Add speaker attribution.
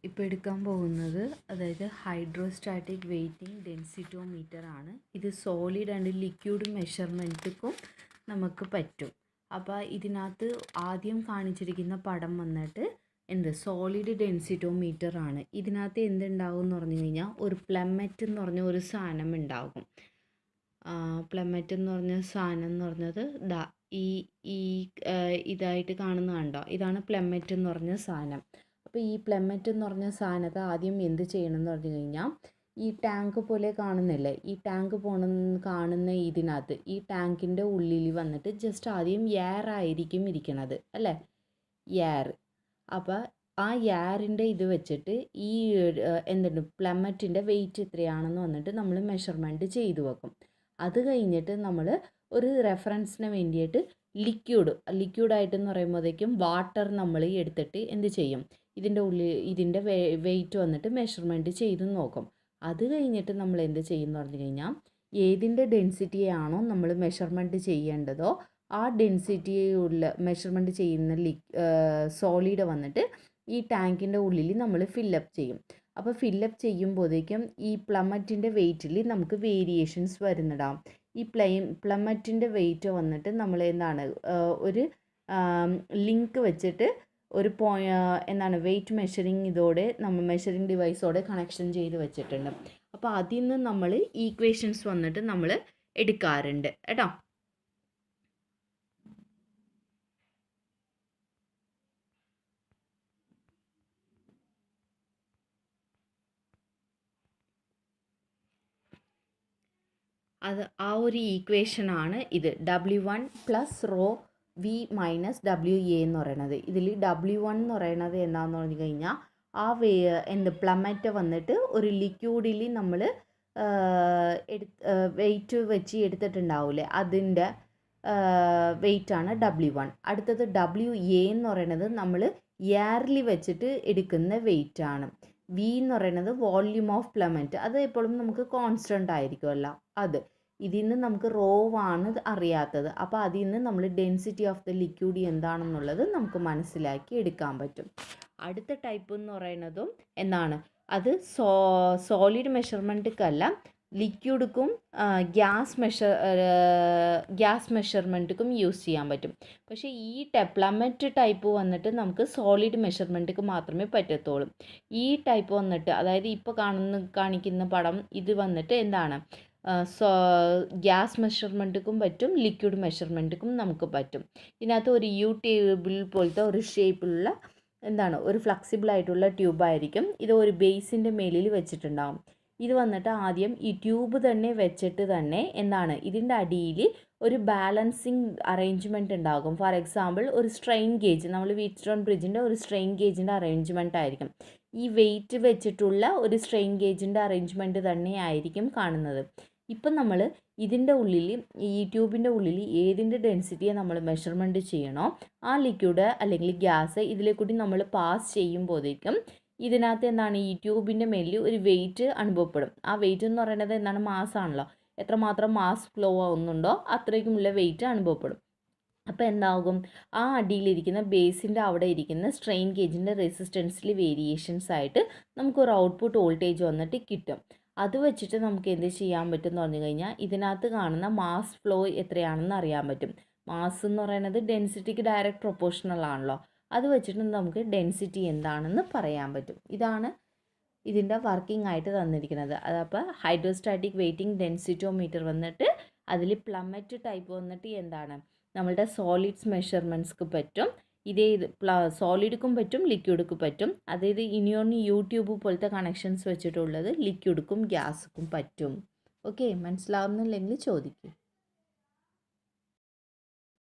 Speaker 1: ഇപ്പോൾ എടുക്കാൻ പോകുന്നത് അതായത് ഹൈഡ്രോസ്റ്റാറ്റിക് വെയ്റ്റിംഗ് ഡെൻസിറ്റോമീറ്റർ ആണ്. ഇത് സോളിഡ് ആൻഡ് ലിക്വിഡ് മെഷർമെൻറ്റിനും നമുക്ക് പറ്റും. അപ്പോൾ ഇതിനകത്ത് ആദ്യം കാണിച്ചിരിക്കുന്ന പടം വന്നിട്ട് സോളിഡ് ഡെൻസിറ്റോമീറ്റർ ആണ്. ഇതിനകത്ത് എന്തുണ്ടാകും എന്ന് പറഞ്ഞു കഴിഞ്ഞാൽ ഒരു പ്ലമറ്റ് എന്ന് പറഞ്ഞ ഒരു സാധനം ഉണ്ടാകും. പ്ലമറ്റ് എന്ന് പറഞ്ഞ സാധനം എന്ന് പറഞ്ഞത് ഈ ഈ ഇതായിട്ട് കാണുന്ന കണ്ടോ, ഇതാണ് പ്ലമറ്റ് എന്ന് പറഞ്ഞ സാധനം. അപ്പോൾ ഈ പ്ലമറ്റ് എന്ന് പറഞ്ഞ സാധനത്തെ ആദ്യം എന്ത് ചെയ്യണം എന്ന് പറഞ്ഞു കഴിഞ്ഞാൽ, ഈ ടാങ്ക് പോലെ കാണുന്നില്ലേ, ഈ ടാങ്ക് കാണുന്ന ഇതിനകത്ത് ഈ ടാങ്കിൻ്റെ ഉള്ളിൽ വന്നിട്ട് ജസ്റ്റ് ആദ്യം എയർ ആയിരിക്കും ഇരിക്കണത് അല്ലേ, എയർ. അപ്പോൾ ആ എയറിൻ്റെ ഇത് വെച്ചിട്ട് ഈ പ്ലമറ്റിൻ്റെ വെയിറ്റ് എത്രയാണെന്ന് വന്നിട്ട് നമ്മൾ മെഷർമെൻറ്റ് ചെയ്തു വെക്കും. അത് കഴിഞ്ഞിട്ട് നമ്മൾ ഒരു റെഫറൻസിന് വേണ്ടിയിട്ട് ലിക്വിഡായിട്ടെന്ന് പറയുമ്പോഴത്തേക്കും വാട്ടർ നമ്മൾ എടുത്തിട്ട് എന്ത് ചെയ്യും, ഇതിൻ്റെ വെയിറ്റ് വന്നിട്ട് മെഷർമെൻറ്റ് ചെയ്ത് നോക്കും. അത് കഴിഞ്ഞിട്ട് നമ്മൾ എന്ത് ചെയ്യുമെന്ന് പറഞ്ഞു കഴിഞ്ഞാൽ, ഏതിൻ്റെ ഡെൻസിറ്റിയാണോ നമ്മൾ മെഷർമെൻറ്റ് ചെയ്യേണ്ടതോ ആ ഡെൻസിറ്റിയുള്ള മെഷർമെൻറ്റ് ചെയ്യുന്ന സോളിഡ് വന്നിട്ട് ഈ ടാങ്കിൻ്റെ ഉള്ളിൽ നമ്മൾ ഫില്ലപ്പ് ചെയ്യും. അപ്പോൾ ഫില്ലപ്പ് ചെയ്യുമ്പോഴത്തേക്കും ഈ പ്ലമറ്റിൻ്റെ വെയിറ്റിൽ നമുക്ക് വേരിയേഷൻസ് വരുന്നുണ്ടാവും. ഈ പ്ലമറ്റിൻ്റെ വെയിറ്റ് വന്നിട്ട് നമ്മൾ ഒരു ലിങ്ക് വെച്ചിട്ട് ഒരു വെയിറ്റ് മെഷറിങ് നമ്മൾ മെഷറിങ് ഡിവൈസോടെ കണക്ഷൻ ചെയ്ത് വെച്ചിട്ടുണ്ട്. അപ്പോൾ അതിൽ നിന്ന് നമ്മൾ ഈക്വേഷൻസ് വന്നിട്ട് നമ്മൾ എടുക്കാറുണ്ട് കേട്ടോ. ആ ഒരു ഈക്വേഷനാണ് ഇത് W1 + ρ V - WA എന്ന് പറയുന്നത്. ഇതിൽ W1 എന്ന് പറയുന്നത് എന്താണെന്ന് പറഞ്ഞു കഴിഞ്ഞാൽ, ആ പ്ലമറ്റ് വന്നിട്ട് ഒരു ലിക്വിഡിൽ നമ്മൾ വെയിറ്റ് വെച്ച് എടുത്തിട്ടുണ്ടാവില്ലേ, അതിൻ്റെ വെയിറ്റാണ് W1. അടുത്തത് WA എന്ന് പറയുന്നത് നമ്മൾ എയറിൽ വെച്ചിട്ട് എടുക്കുന്ന വെയിറ്റാണ്. V എന്ന് പറയുന്നത് വോള്യൂം ഓഫ് പ്ലമറ്റ്, അത് എപ്പോഴും നമുക്ക് കോൺസ്റ്റൻ്റ് ആയിരിക്കുമല്ലോ. ഇതിൽ നിന്ന് നമുക്ക് ആണ് അറിയാത്തത്. അപ്പോൾ അതിൽ നിന്ന് നമ്മൾ ഡെൻസിറ്റി ഓഫ് ദ ലിക്വിഡ് എന്താണെന്നുള്ളത് നമുക്ക് മനസ്സിലാക്കി എടുക്കാൻ പറ്റും. അടുത്ത ടൈപ്പ് എന്ന് പറയുന്നതും അത് സോളിഡ് മെഷർമെൻറ്റിക്കല്ല, ലിക്വിഡുക്കും ഗ്യാസ് മെഷർമെൻറ്റിക്കും യൂസ് ചെയ്യാൻ പറ്റും. പക്ഷേ ഈ പ്ലമറ്റ് ടൈപ്പ് വന്നിട്ട് നമുക്ക് സോളിഡ് മെഷർമെൻറ്റിക്ക് മാത്രമേ പറ്റത്തുള്ളൂ. ഈ ടൈപ്പ് വന്നിട്ട്, അതായത് ഇപ്പോൾ കാണിക്കുന്ന പടം, ഇത് വന്നിട്ട് ഗ്യാസ് മെഷർമെൻറ്റിക്കും പറ്റും, ലിക്വിഡ് മെഷർമെൻറ്റിക്കും നമുക്ക് പറ്റും. ഇതിനകത്ത് ഒരു ടേബിൾ പോലത്തെ ഒരു ഷേപ്പിലുള്ള ഒരു ഫ്ലെക്സിബിൾ ആയിട്ടുള്ള ട്യൂബായിരിക്കും. ഇത് ഒരു ബേസിൻ്റെ മേലിൽ വെച്ചിട്ടുണ്ടാകും. ഇത് വന്നിട്ട് ആദ്യം ഈ ട്യൂബ് തന്നെ വെച്ചിട്ട് തന്നെ ഇതിൻ്റെ അടിയിൽ ഒരു ബാലൻസിങ് അറേഞ്ച്മെൻറ്റ് ഉണ്ടാകും. ഫോർ എക്സാമ്പിൾ ഒരു സ്ട്രെയിൻ ഗേജ്, നമ്മൾ വീറ്റ്സ്റ്റോൺ ബ്രിഡ്ജിൻ്റെ ഒരു സ്ട്രെയിൻ ഗേജിൻ്റെ അറേഞ്ച്മെൻറ്റ് ആയിരിക്കും. ഈ വെയിറ്റ് വെച്ചിട്ടുള്ള ഒരു സ്ട്രെയിൻ ഗേജിൻ്റെ അറേഞ്ച്മെൻറ്റ് തന്നെ ആയിരിക്കും കാണുന്നത്. ഇപ്പം നമ്മൾ ഇതിൻ്റെ ഉള്ളിൽ, ഈ ട്യൂബിൻ്റെ ഉള്ളിൽ ഏതിൻ്റെ ഡെൻസിറ്റിയെ നമ്മൾ മെഷർമെൻറ്റ് ചെയ്യണോ ആ ലിക്വിഡ് അല്ലെങ്കിൽ ഗ്യാസ് ഇതിലേക്കൂടി നമ്മൾ പാസ് ചെയ്യുമ്പോഴേക്കും ഇതിനകത്ത് ഈ ട്യൂബിൻ്റെ മേലിൽ ഒരു വെയിറ്റ് അനുഭവപ്പെടും. ആ വെയിറ്റ് എന്ന് പറയുന്നത് മാസ്സാണല്ലോ. എത്രമാത്രം മാസ് ഫ്ലോ ആവുന്നുണ്ടോ അത്രയ്ക്കുമുള്ള വെയിറ്റ് അനുഭവപ്പെടും. അപ്പോൾ എന്താകും, ആ അടിയിലിരിക്കുന്ന ബേസിൻ്റെ അവിടെ ഇരിക്കുന്ന സ്ട്രെയിൻ ഗേജിൻ്റെ റെസിസ്റ്റൻസിൽ വേരിയേഷൻസ് ആയിട്ട് നമുക്കൊരു ഔട്ട്പുട്ട് വോൾട്ടേജ് വന്നിട്ട് കിട്ടും. അത് വെച്ചിട്ട് നമുക്ക് എന്ത് ചെയ്യാൻ പറ്റും എന്ന് പറഞ്ഞു കഴിഞ്ഞാൽ, ഇതിനകത്ത് കാണുന്ന മാസ് ഫ്ലോ എത്രയാണെന്ന് അറിയാൻ പറ്റും. മാസ് എന്ന് പറയുന്നത് ഡെൻസിറ്റിക്ക് ഡയറക്റ്റ് പ്രൊപ്പോർഷണൽ ആണല്ലോ. അത് വെച്ചിട്ട് നമുക്ക് ഡെൻസിറ്റി എന്താണെന്ന് പറയാൻ പറ്റും. ഇതാണ് ഇതിൻ്റെ വർക്കിംഗ് ആയിട്ട് തന്നിരിക്കുന്നത്. അതപ്പോൾ ഹൈഡ്രോസ്റ്റാറ്റിക് വെയ്റ്റിംഗ് ഡെൻസിറ്റോമീറ്റർ വന്നിട്ട് അതിൽ പ്ലമറ്റ് ടൈപ്പ് വന്നിട്ട് നമ്മളുടെ സോളിഡ്സ് മെഷർമെൻറ്റ്സ്ക്ക് പറ്റും. സോളിഡ്ക്കും പറ്റും, ലിക്വിഡ്ക്കും പറ്റും. അതായത് ഇനിയൊന്ന് യൂട്യൂബ് പോലത്തെ കണക്ഷൻസ് വെച്ചിട്ടുള്ളത് ലിക്വിഡ്ക്കും ഗ്യാസ്ക്കും പറ്റും. ഓക്കെ, മനസ്സിലാവുന്നില്ലെങ്കിൽ ചോദിക്കും.